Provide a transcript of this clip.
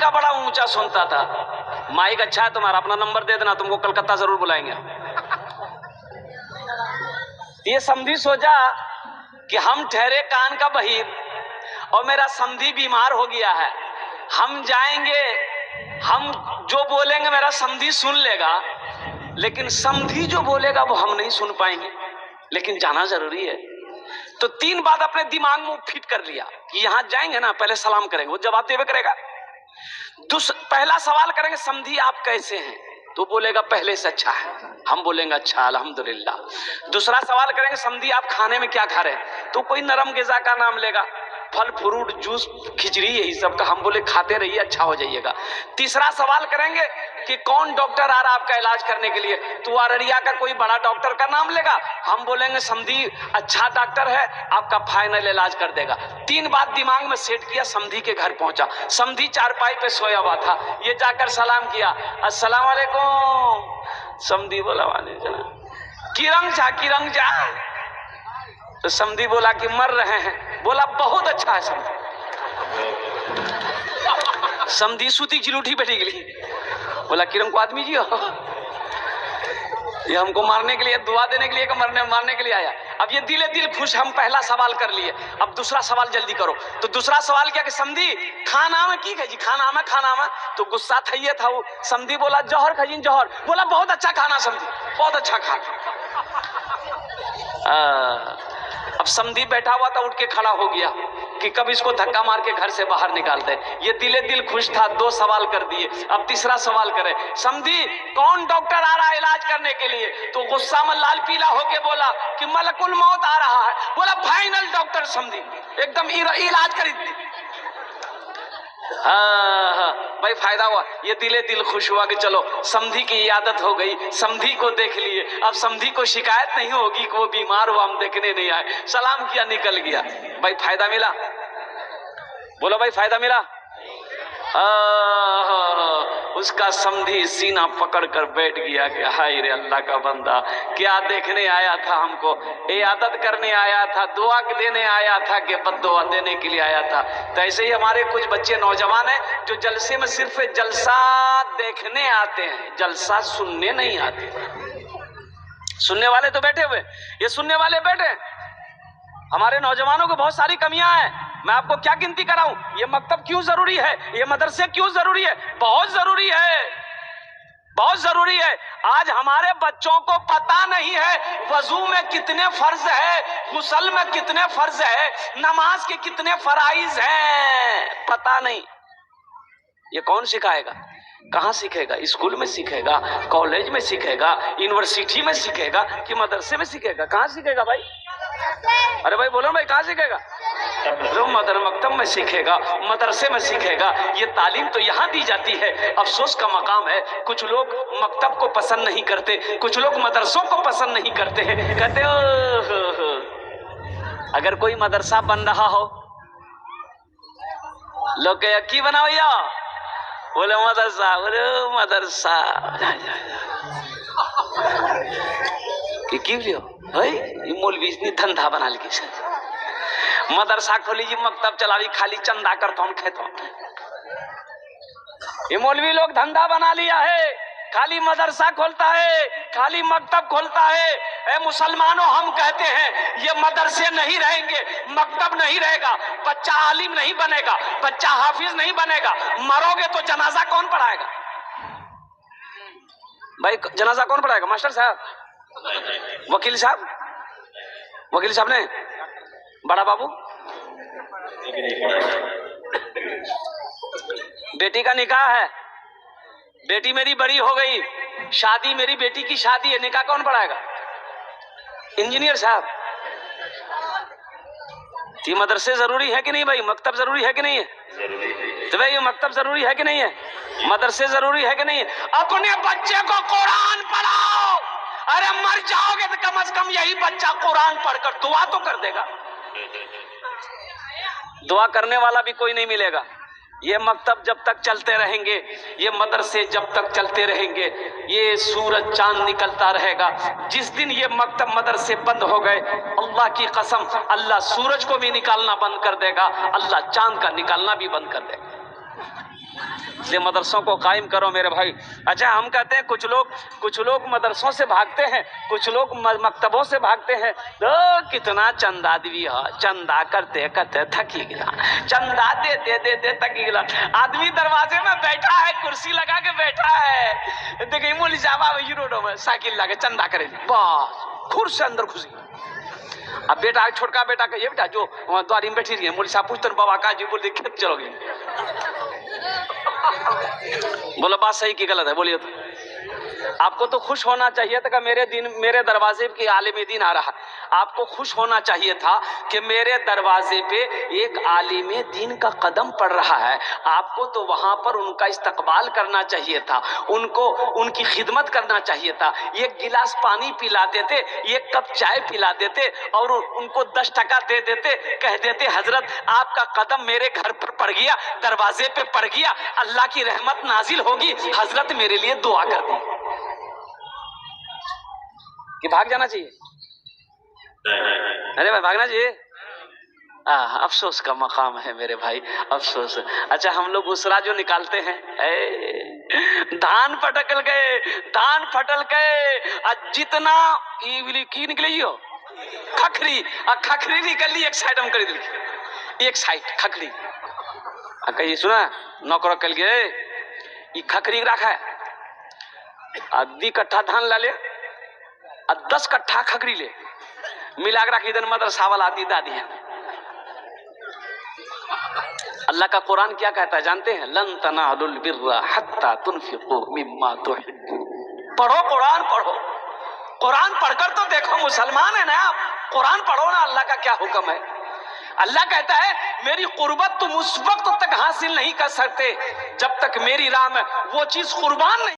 का बड़ा ऊंचा सुनता था। माइक अच्छा है तुम्हारा, अपना नंबर दे देना, तुमको कलकत्ता जरूर बुलाएंगे। ये समधी सोचा कि हम ठहरे कान का बहीर और मेरा समधी बीमार हो गया है, हम जाएंगे, हम जो बोलेंगे मेरा समधी सुन लेगा, लेकिन समधी जो बोलेगा वो हम नहीं सुन पाएंगे, लेकिन जाना जरूरी है। तो 3 बात अपने दिमाग में फिट कर लिया कि यहां जाएंगे ना, पहले सलाम करेंगे, वो जवाब देवे करेगा। पहला सवाल करेंगे, समधी आप कैसे हैं, तो बोलेगा पहले से अच्छा है, हम बोलेंगे अच्छा अल्हम्दुलिल्लाह। दूसरा सवाल करेंगे, समधी आप खाने में क्या खा रहे हैं, तो कोई नरम ग़िज़ा का नाम लेगा, फल फ्रूट जूस खिचड़ी यही सब का, हम बोले खाते रहिए अच्छा हो जाइएगा। तीसरा सवाल करेंगे कि कौन डॉक्टर आ रहा आपका इलाज करने के लिए, तो अररिया का कोई बड़ा डॉक्टर का नाम लेगा, हम बोलेंगे समधी अच्छा डॉक्टर है, आपका फाइनल इलाज कर देगा। 3 बात दिमाग में सेट किया, समधी के घर पहुंचा। समधी चारपाई पे सोया हुआ था, ये जाकर सलाम किया, अस्सलाम वालेकुम। समधी बोला वालेकुम, किरंग जा। तो समधी बोला कि मर रहे हैं, बोला बहुत अच्छा है समधी। समधी सूती चिलूठी बैठी गई, बोला किरंग को आदमी जी हो, ये हमको मारने के लिए, दुआ देने के लिए, मारने के लिए आया। अब ये दिले दिल खुश, हम पहला सवाल कर लिए, अब दूसरा सवाल जल्दी करो। तो दूसरा सवाल क्या कि समधी खाना में की है जी, खाना में, तो गुस्सा था ये था वो। समधी बोला जौहर खजीन जौहर, बोला बहुत अच्छा खाना समधी, बहुत अच्छा खाना। अब समधी बैठा हुआ था, उठ के खड़ा हो गया कि कब इसको धक्का मार के घर से बाहर निकाल दे। ये दिले दिल खुश था, 2 सवाल कर दिए, अब तीसरा सवाल करे, समधी कौन डॉक्टर आ रहा है इलाज करने के लिए, तो गुस्सा में लाल पीला होके बोला कि मलकुल मौत आ रहा है, बोला फाइनल डॉक्टर समधी एकदम इलाज कर। हाँ भाई फायदा हुआ, ये दिले दिल खुश हुआ कि चलो समधी की आदत हो गई, समधी को देख लिए, अब समधी को शिकायत नहीं होगी कि वो बीमार हुआ, हम देखने नहीं आए, सलाम किया निकल गया। भाई फायदा मिला, बोलो भाई फायदा मिला। उसका समधी सीना पकड़कर बैठ गया कि हाय रे अल्लाह का बंदा, क्या देखने आया था हमको, इयादत करने आया था, दुआ देने आया था कि बद्दुआ देने के लिए आया था। तो ऐसे ही हमारे कुछ बच्चे नौजवान हैं जो जलसे में सिर्फ जलसा देखने आते हैं, जलसा सुनने नहीं आते। सुनने वाले तो बैठे हुए, ये सुनने वाले बैठे। हमारे नौजवानों को बहुत सारी कमियां हैं, मैं आपको क्या गिनती कराऊं। ये मकतब क्यों जरूरी है, ये मदरसे क्यों जरूरी है, बहुत जरूरी है, बहुत जरूरी है। आज हमारे बच्चों को पता नहीं है वजू में कितने फर्ज है, गुस्ल में कितने फर्ज है, नमाज के कितने फराइज हैं, पता नहीं। ये कौन सिखाएगा, कहाँ सीखेगा, स्कूल में सीखेगा, कॉलेज में सीखेगा, यूनिवर्सिटी में सीखेगा कि मदरसे में सीखेगा, कहाँ सीखेगा भाई। अरे भाई बोलो भाई, कहाँ सीखेगा, मदर मकतब में सीखेगा, मदरसे में सीखेगा। ये तालीम तो यहाँ दी जाती है। अफसोस का मकाम है, कुछ लोग मकतब को पसंद नहीं करते, कुछ लोग मदरसों को पसंद नहीं करते हैं। कहते हो अगर कोई मदरसा बन रहा हो, लोग क्या बनाओ या बोले मदरसा, बोले मदरसा की मौलवी इतनी धंधा बना ली, मदरसा खोली जी, मकतब चलावी, खाली चंदा करता हूं खेता हूं। ये मौलवी लोग धंधा बना लिया है, खाली मदरसा खोलता है, खाली मकतब खोलता है। ए मुसलमानों, हम कहते हैं ये मदरसे नहीं रहेंगे, मकतब नहीं रहेगा, बच्चा आलिम नहीं बनेगा, बच्चा हाफिज नहीं बनेगा, मरोगे तो जनाजा कौन पढ़ाएगा भाई, जनाजा कौन पढ़ाएगा, मास्टर साहब, वकील साहब, वकील साहब ने, बड़ा बाबू। बेटी का निकाह है, बेटी मेरी बड़ी हो गई, शादी मेरी बेटी की शादी है, निकाह कौन पढ़ाएगा, इंजीनियर साहब। ये मदरसे जरूरी है कि नहीं भाई, मकतब जरूरी है कि नहीं है, तो भाई ये मकतब जरूरी है कि नहीं है, मदरसे जरूरी है कि नहीं है। अपने बच्चे को कुरान पढ़ाओ, अरे मर जाओगे तो कम से कम यही बच्चा कुरान पढ़कर दुआ तो कर देगा। दुआ करने वाला भी कोई नहीं मिलेगा। ये मकतब जब तक चलते रहेंगे, ये मदरसे जब तक चलते रहेंगे, ये सूरज चांद निकलता रहेगा। जिस दिन ये मकतब मदरसे बंद हो गए, अल्लाह की कसम, अल्लाह सूरज को भी निकालना बंद कर देगा, अल्लाह चांद का निकालना भी बंद कर देगा। इसलिए मदरसों को कायम करो मेरे भाई। अच्छा, हम कहते हैं कुछ लोग मदरसों से भागते हैं, कुछ लोग मकतबों से भागते हैं। तो कितना चंदा दिया, चंदा करते करते थकी गया, चंदा देते देते थकी गया। आदमी दरवाजे में बैठा है, कुर्सी लगा के बैठा है, देखिए मोली साहब यूरोडो में साइकिल लगा चंदा करे, बस खुर से अंदर घुस गया। अब बेटा, छोटका बेटा कहिए, बेटा जो द्वारी में बैठी रही है, मोली साहब पूछते बाबा का जी, बोल खेत चलोगे। बोलो बात सही की गलत है, बोलिए तो। आपको तो खुश होना चाहिए था कि मेरे दरवाजे पे आलिम दीन आ रहा। आपको खुश होना चाहिए था कि मेरे दरवाजे पे एक आलिम दीन का कदम पड़ रहा है। आपको तो वहां पर उनका इस्तकबाल करना चाहिए था, उनको उनकी खिदमत करना चाहिए था। एक गिलास पानी पिला देते, एक कप चाय पिला देते और उनको 10 टका दे देते, कह देते हजरत आपका कदम मेरे घर पर पड़ गया, दरवाजे पे पड़ गया, अल्लाह की रहमत नाजिल होगी, हजरत मेरे लिए दुआ कर दी। कि भाग जाना चाहिए? अरे भाई भागना चाहिए। अफसोस का मकाम है मेरे भाई, अफसोस। अच्छा, हम लोग उसरा जो निकालते हैं, धान फटकल गए, धान फटल गए, जितना की निकली हो खखरी, खखरी निकली एक साइड हम कर दी, एक साइड खखरी। कहिए सुना नौकर कल गए खखरी रखा है, 2 कट्ठा धान ला ले, 10 कट्ठा खखरी ले, मिला के रखी। इधर मदरसा वाला आती दादी है। अल्लाह का कुरान क्या कहता है जानते हैं? लन तनालुल बिर्रा हत्ता तुनफिकू मिम्मा तुहिब्बून। पढ़ो कुरान, पढ़ो कुरान, पढ़कर तो देखो, मुसलमान है ना आप, कुरान पढ़ो ना, अल्लाह का क्या हुक्म है। अल्लाह कहता है मेरी कुर्बत तुम उस वक्त तक हासिल नहीं कर सकते जब तक मेरी राह में वो चीज कुर्बान नहीं